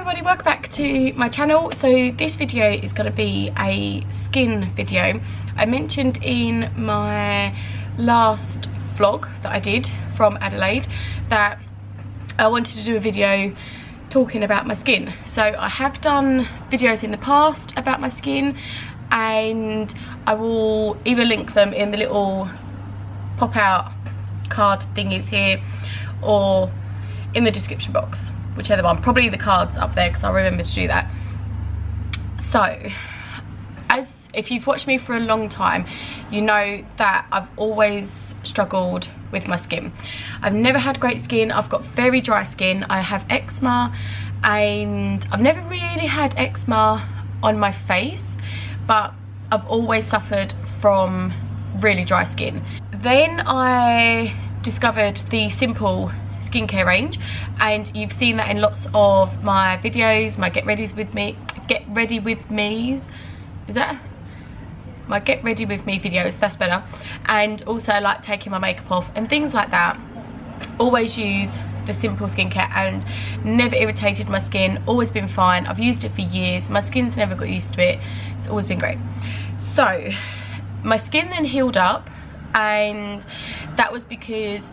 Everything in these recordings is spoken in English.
everybody, welcome back to my channel. So this video is going to be a skin video. I mentioned in my last vlog that I did from Adelaide that I wanted to do a video talking about my skin. So I have done videos in the past about my skin, and I will either link them in the little pop out card thingies here or in the description box, whichever one. Probably the cards up there because I'll remember to do that. So if you've watched me for a long time, you know that I've always struggled with my skin. I've never had great skin. I've got very dry skin. I have eczema, and I've never really had eczema on my face, but I've always suffered from really dry skin. Then I discovered the Simple skincare range, and you've seen that in lots of my videos, my get ready with me videos, that's better, and also like taking my makeup off and things like that. Always use the Simple skincare and never irritated my skin, always been fine. I've used it for years, my skin's never got used to it, it's always been great. So my skin then healed up, and that was because,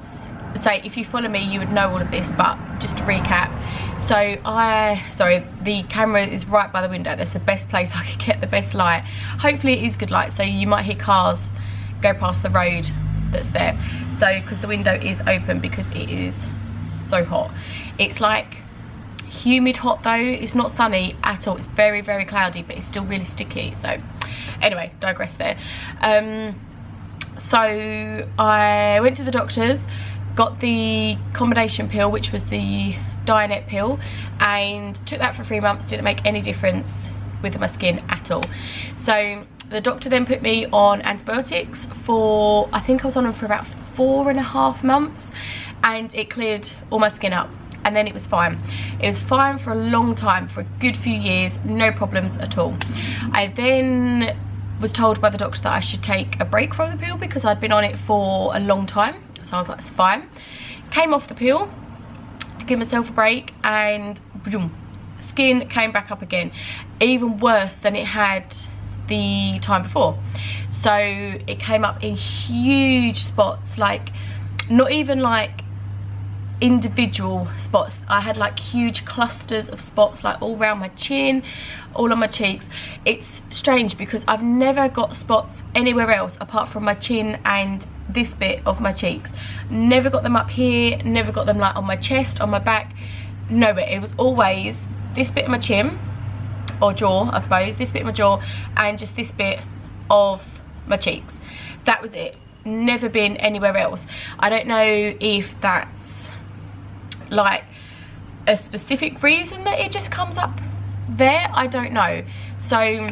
say, if you follow me you would know all of this, but just to recap, so sorry, the camera is right by the window. That's the best place I could get the best light. Hopefully it is good light, so you might hear cars go past the road that's there. So because the window is open because it is so hot. It's like humid hot though, it's not sunny at all. It's very, very cloudy, but it's still really sticky. So anyway, digress there. So I went to the doctor's, got the combination pill, which was the Dianet pill, and took that for 3 months. Didn't make any difference with my skin at all. So the doctor then put me on antibiotics for, I think I was on them for about 4.5 months, and it cleared all my skin up, and then it was fine. It was fine for a long time, for a good few years, no problems at all. I then was told by the doctor that I should take a break from the pill because I'd been on it for a long time. So I was like, it's fine. Came off the pill to give myself a break, and boom, skin came back up again, even worse than it had the time before. So it came up in huge spots, like not even like individual spots. I had like huge clusters of spots, like all around my chin, all on my cheeks. It's strange because I've never got spots anywhere else apart from my chin and this bit of my cheeks. Never got them up here, never got them like on my chest, on my back, nowhere. It was always this bit of my chin, or jaw I suppose, this bit of my jaw, and just this bit of my cheeks. That was it. Never been anywhere else. I don't know if that's like a specific reason that it just comes up there, I don't know. So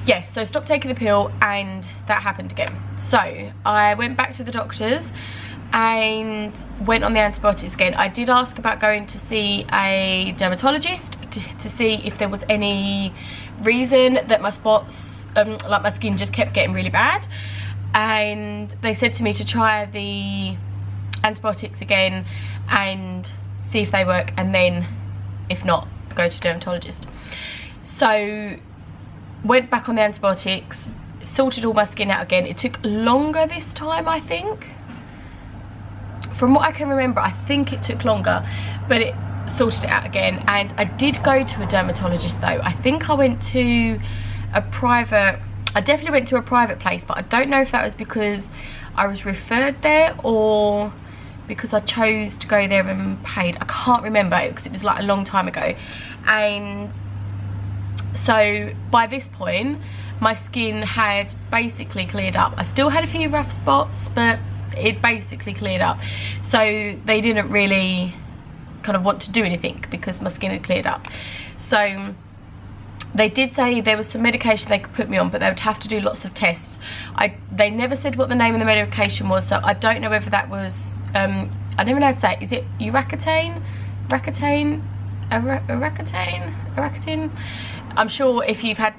yeah, so stopped taking the pill and that happened again. So I went back to the doctors and went on the antibiotics again. I did ask about going to see a dermatologist to see if there was any reason that my spots, like my skin just kept getting really bad, and they said to me to try the antibiotics again and see if they work, and then if not, go to a dermatologist. So went back on the antibiotics, sorted all my skin out again. It took longer this time, I think. From what I can remember, I think it took longer, but it sorted it out again. And I did go to a dermatologist though. I think I went to a private, I definitely went to a private place, but I don't know if that was because I was referred there or because I chose to go there and paid. I can't remember because it was like a long time ago. And so by this point my skin had basically cleared up. I still had a few rough spots, but it basically cleared up. So they didn't really kind of want to do anything because my skin had cleared up. So they did say there was some medication they could put me on, but they would have to do lots of tests. They never said what the name of the medication was, so I don't know whether that was I don't even know how to say it. Is it Uracetane? Uracetane? I'm sure if you've had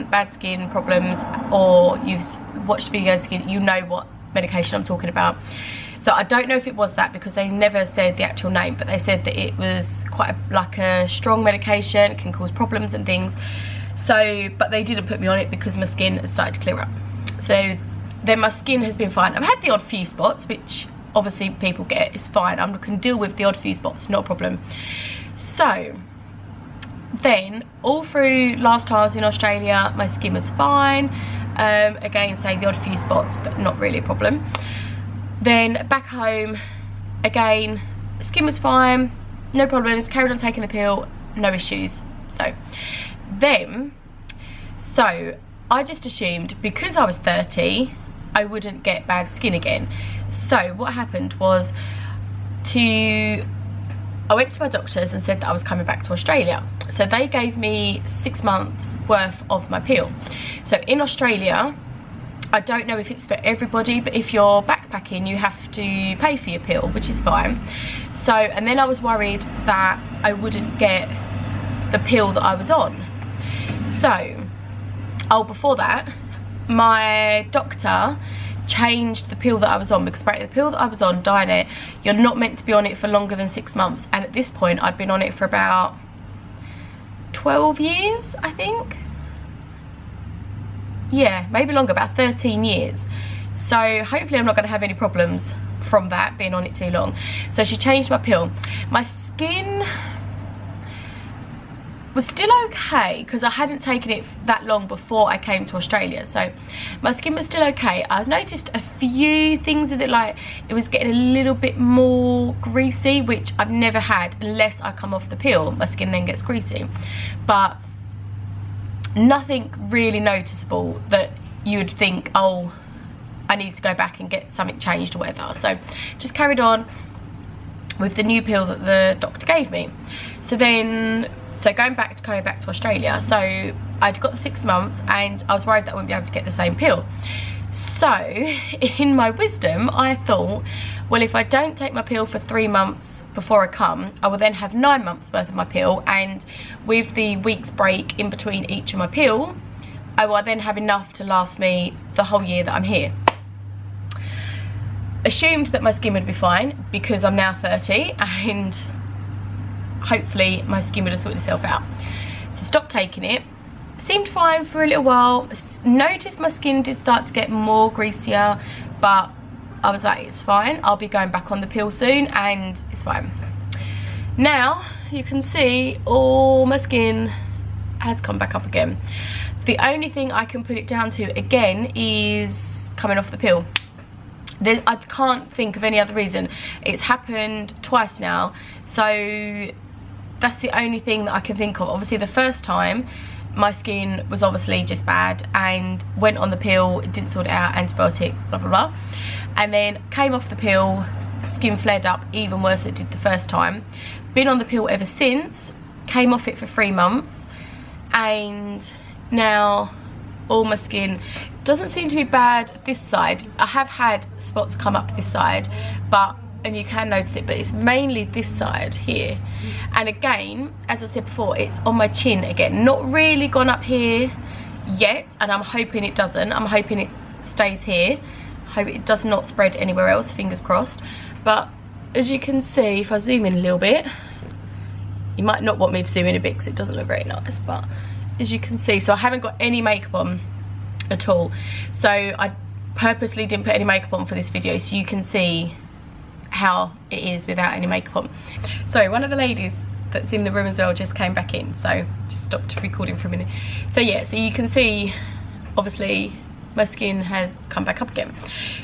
bad skin problems, or you've watched videos skin, you know what medication I'm talking about. So I don't know if it was that because they never said the actual name, but they said that it was quite a strong medication, it can cause problems and things. So, but they didn't put me on it because my skin has started to clear up. So then my skin has been fine. I've had the odd few spots, which obviously people get, it's fine. I can deal with the odd few spots, not a problem. So then all through last time I was in Australia, my skin was fine. Again, say the odd few spots, but not really a problem. Then back home, again, skin was fine, no problems, carried on taking the pill, no issues. So I just assumed because I was 30, I wouldn't get bad skin again. So what happened was I went to my doctors and said that I was coming back to Australia. So they gave me 6 months worth of my pill. So in Australia, I don't know if it's for everybody, but if you're backpacking, you have to pay for your pill, which is fine. So, and then I was worried that I wouldn't get the pill that I was on. So, before that, my doctor changed the pill that I was on, because apparently the pill that I was on, Diane, you're not meant to be on it for longer than 6 months. And at this point, I'd been on it for about 12 years, I think. Yeah, maybe longer, about 13 years. So hopefully I'm not going to have any problems from that, being on it too long. So she changed my pill. My skin was still okay because I hadn't taken it that long before I came to Australia. So my skin was still okay. I noticed a few things with it, like it was getting a little bit more greasy, which I've never had unless I come off the pill. My skin then gets greasy. But nothing really noticeable that you would think, oh, I need to go back and get something changed or whatever. So just carried on with the new pill that the doctor gave me. So going back to Australia, so I'd got the 6 months and I was worried that I wouldn't be able to get the same pill. So in my wisdom, I thought, well, if I don't take my pill for 3 months before I come, I will then have 9 months worth of my pill, and with the week's break in between each of my pill, I will then have enough to last me the whole year that I'm here. Assumed that my skin would be fine because I'm now 30 and hopefully my skin would have sorted itself out. So stopped taking it, seemed fine for a little while, noticed my skin did start to get more greasier, but I was like, it's fine, I'll be going back on the pill soon and it's fine. Now you can see all my skin has come back up again. The only thing I can put it down to again is coming off the pill. I can't think of any other reason. It's happened twice now, so that's the only thing that I can think of. Obviously the first time my skin was obviously just bad and went on the pill, it didn't sort it out, antibiotics, blah blah blah, and then came off the pill, skin flared up even worse than it did the first time. Been on the pill ever since, came off it for 3 months, and now all my skin doesn't seem to be bad this side. I have had spots come up this side, and you can notice it, but it's mainly this side here. And again, as I said before, it's on my chin again, not really gone up here yet, and I'm hoping it doesn't. I'm hoping it stays here. Hope it does not spread anywhere else, fingers crossed. But as you can see, if I zoom in a little bit, you might not want me to zoom in a bit because it doesn't look very nice, but as you can see, so I haven't got any makeup on at all. So I purposely didn't put any makeup on for this video so you can see how it is without any makeup on. So one of the ladies that's in the room as well just came back in, so just stopped recording for a minute. So yeah, so you can see obviously my skin has come back up again.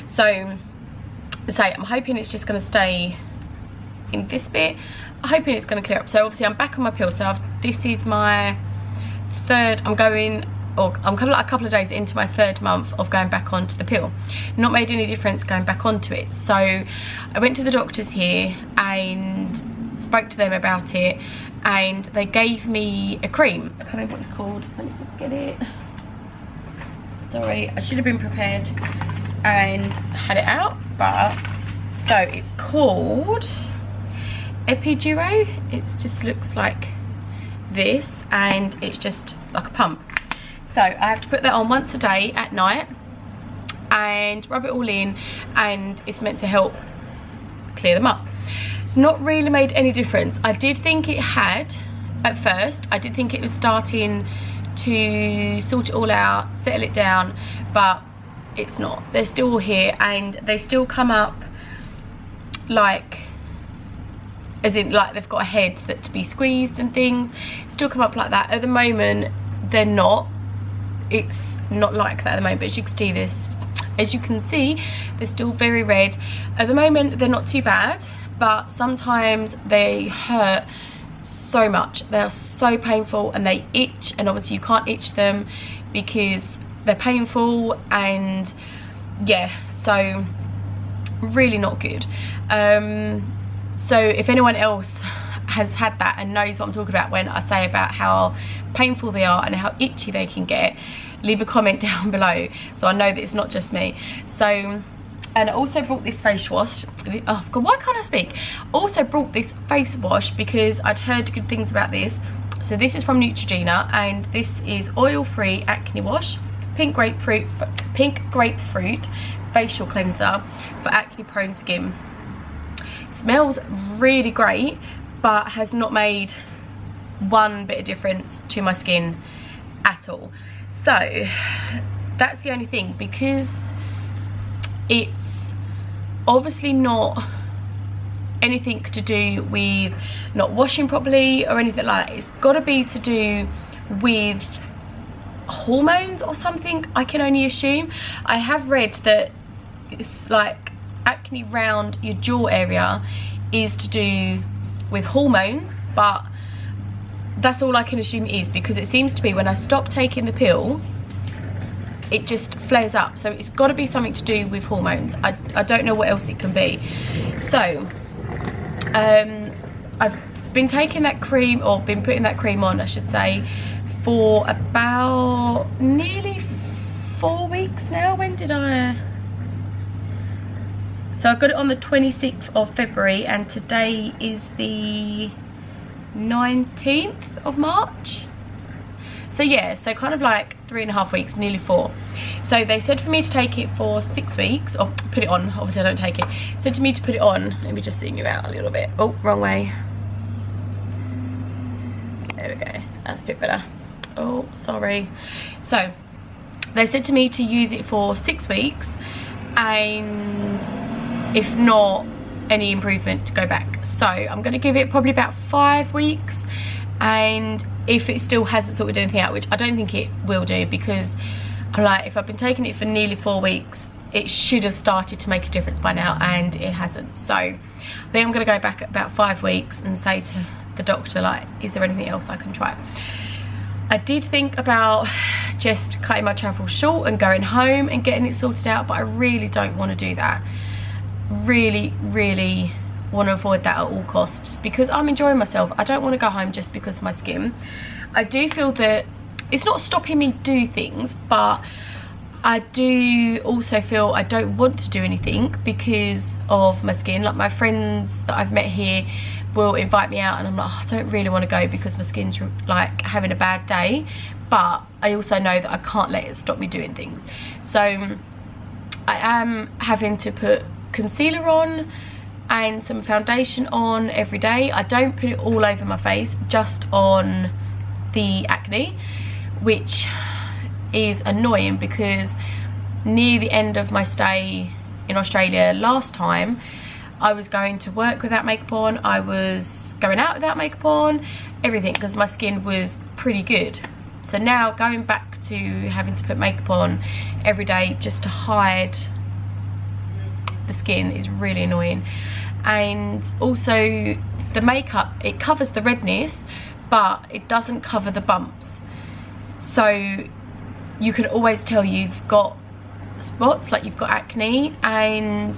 So I'm hoping it's just going to stay in this bit. I'm hoping it's going to clear up. So obviously I'm back on my pill, so this is my third, I'm kind of like a couple of days into my 3rd month of going back onto the pill. Not made any difference going back onto it. So I went to the doctors here and spoke to them about it, and they gave me a cream. I can't remember what it's called. Let me just get it. Sorry, I should have been prepared and had it out, but so it's called Epiduro. It just looks like this, and it's just like a pump. So I have to put that on once a day at night and rub it all in, and it's meant to help clear them up. It's not really made any difference. I did think it had at first. I did think it was starting to sort it all out, settle it down, but it's not. They're still here, and they still come up like, as in like they've got a head that to be squeezed and things, still come up like that. At the moment they're not. It's not like that at the moment, but as you can see, they're still very red. At the moment they're not too bad, but sometimes they hurt so much. They are so painful and they itch, and obviously you can't itch them because they're painful, and yeah, so really not good. So if anyone else has had that and knows what I'm talking about when I say about how painful they are and how itchy they can get, leave a comment down below so I know that it's not just me. So, and I also brought this face wash. Oh god, why can't I speak? Also brought this face wash because I'd heard good things about this. So this is from Neutrogena, and this is oil-free acne wash, pink grapefruit facial cleanser for acne prone skin. Smells really great, but has not made one bit of difference to my skin at all. So that's the only thing, because it's obviously not anything to do with not washing properly or anything like that. It's got to be to do with hormones or something, I can only assume. I have read that it's like acne around your jaw area is to do with hormones, but that's all I can assume it is, because it seems to be when I stop taking the pill it just flares up. So it's got to be something to do with hormones. I don't know what else it can be. So I've been taking that cream, or been putting that cream on I should say, for about nearly 4 weeks now. When did I... So I got it on the 26th of February and today is the 19th of March. So yeah, so kind of like 3.5 weeks, nearly 4. So they said for me to take it for 6 weeks, or put it on, obviously I don't take it. Said to me to put it on, let me just zoom you out a little bit. Oh, wrong way. There we go, that's a bit better. Oh, sorry. So they said to me to use it for 6 weeks, and if not any improvement, to go back. So I'm going to give it probably about 5 weeks, and if it still hasn't sorted anything out, which I don't think it will do, because I'm like, if I've been taking it for nearly 4 weeks, it should have started to make a difference by now, and it hasn't. So I think I'm going to go back at about 5 weeks and say to the doctor, like, is there anything else I can try? I did think about just cutting my travel short and going home and getting it sorted out, but I really don't want to do that. Really want to avoid that at all costs, because I'm enjoying myself. I don't want to go home just because of my skin. I do feel that it's not stopping me do things, but I do also feel I don't want to do anything because of my skin. Like my friends that I've met here will invite me out and I'm like, oh, I don't really want to go because my skin's like having a bad day, but I also know that I can't let it stop me doing things. So I am having to put concealer on and some foundation on every day. I don't put it all over my face, just on the acne, which is annoying because near the end of my stay in Australia last time, I was going to work without makeup on, I was going out without makeup on, everything, because my skin was pretty good. So now going back to having to put makeup on every day just to hide the skin is really annoying. And also the makeup, it covers the redness but it doesn't cover the bumps, so you can always tell you've got spots, like you've got acne, and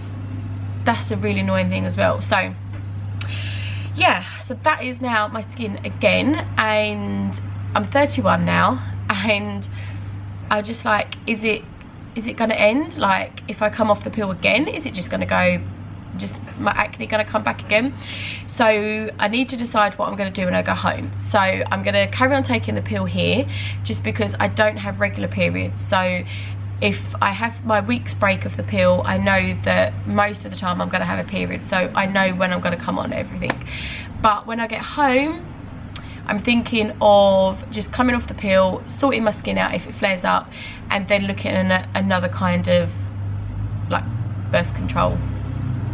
that's a really annoying thing as well. So yeah, so that is now my skin again, and I'm 31 now, and I just like, is it gonna end? Like, if I come off the pill again, is it just gonna go, just my acne gonna come back again? So I need to decide what I'm gonna do when I go home. So I'm gonna carry on taking the pill here just because I don't have regular periods. So if I have my week's break of the pill, I know that most of the time I'm going to have a period, so I know when I'm going to come on everything. But when I get home, I'm thinking of just coming off the pill, sorting my skin out if it flares up, and then looking at another kind of like birth control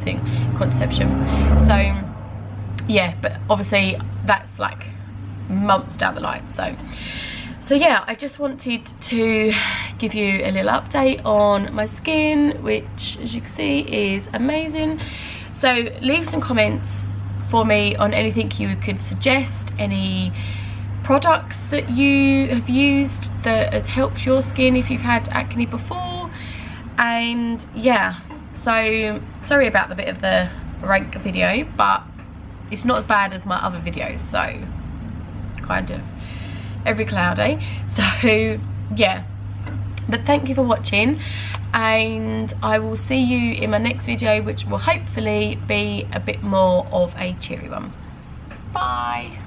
thing, contraception. So yeah, but obviously that's like months down the line. So yeah, I just wanted to give you a little update on my skin, which as you can see is amazing. So leave some comments for me on anything you could suggest, any products that you have used that has helped your skin if you've had acne before. And yeah, so sorry about the bit of the rank video, but it's not as bad as my other videos, so kind of every cloudy. So yeah, but thank you for watching, and I will see you in my next video, which will hopefully be a bit more of a cheery one. Bye.